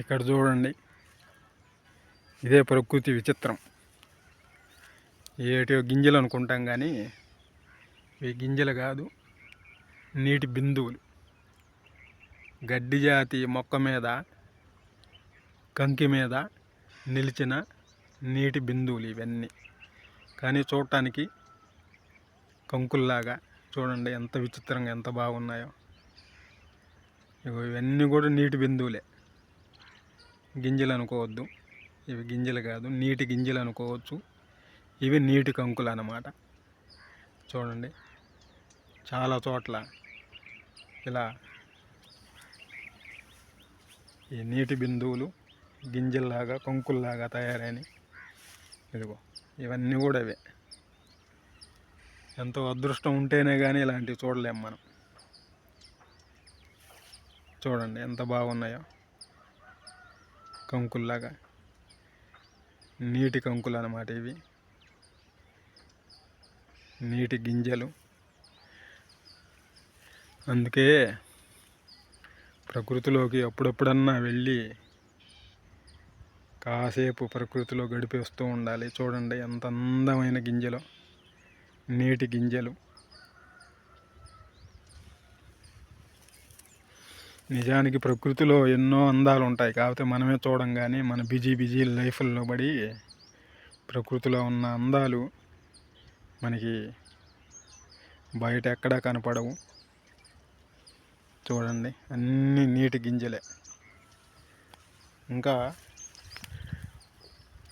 ఇక్కడ చూడండి, ఇదే ప్రకృతి విచిత్రం. ఏటో గింజలు అనుకుంటాం కానీ ఇవి గింజలు కాదు, నీటి బిందువులు. గడ్డి జాతి మొక్క మీద, కంకి మీద నిలిచిన నీటి బిందువులు ఇవన్నీ. కానీ చూడటానికి కంకుల్లాగా చూడండి ఎంత విచిత్రంగా, ఎంత బాగున్నాయో. ఇవన్నీ కూడా నీటి బిందువులే, గింజలు అనుకోవద్దు. ఇవి గింజలు కాదు, నీటి గింజలు అనుకోవచ్చు. ఇవి నీటి కంకులు అన్నమాట. చూడండి, చాలా చోట్ల ఇలా ఈ నీటి బిందువులు గింజల్లాగా, కంకుల్లాగా తయారైన ఇదిగో ఇవన్నీ కూడా అవే. ఎంతో అదృష్టం ఉంటేనే కానీ ఇలాంటివి చూడలేము మనం. చూడండి ఎంత బాగున్నాయో, కంకుల్లాగా. నీటి కంకులు అన్నమాట ఇవి, నీటి గింజలు. అందుకే ప్రకృతిలోకి అప్పుడప్పుడన్నా వెళ్ళి కాసేపు ప్రకృతిలో గడిపేస్తూ ఉండాలి. చూడండి ఎంత అందమైన గింజలు, నీటి గింజలు. నిజానికి ప్రకృతిలో ఎన్నో అందాలు ఉంటాయి, కాకపోతే మనమే చూడం. కానీ మన బిజీ లైఫ్లో పడి ప్రకృతిలో ఉన్న అందాలు మనకి బయట ఎక్కడా కనపడవు. చూడండి అన్నీ నీటి గింజలే.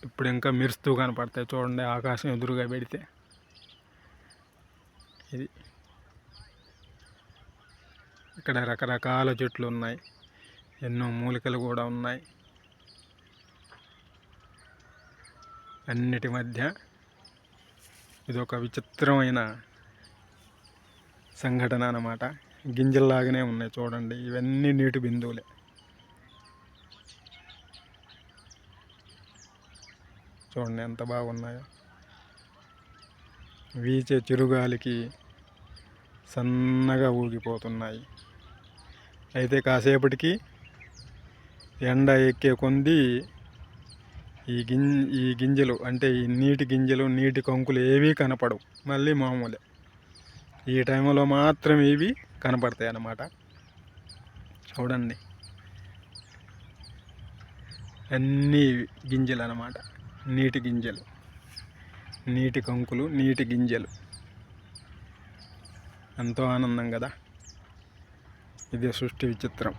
ఇప్పుడు ఇంకా మెరుస్తూ కనపడతాయి. చూడండి ఆకాశం ఎదురుగా పెడితే. ఇది ఇక్కడ రకరకాల చెట్లు ఉన్నాయి, ఎన్నో మూలికలు కూడా ఉన్నాయి. అన్నిటి మధ్య ఇదొక విచిత్రమైన సంఘటన అన్నమాట. గింజల్లాగానే ఉన్నాయి చూడండి, ఇవన్నీ నీటి బిందువులే. చూడండి ఎంత బాగున్నాయో. వీచే చిరుగాలికి సన్నగా ఊగిపోతున్నాయి. అయితే కాసేపటికి ఎండ ఎక్కే కొంది ఈ గింజలు, అంటే ఈ నీటి గింజలు, నీటి కంకులు ఏవీ కనపడవు, మళ్ళీ మామూలే. ఈ టైంలో మాత్రం ఇవి కనపడతాయి అన్నమాట. చూడండి అన్నీ గింజలు అన్నమాట, నీటి గింజలు, నీటి కంకులు, నీటి గింజలు. ఎంతో ఆనందం కదా. ఇదే సృష్టి విచిత్రం.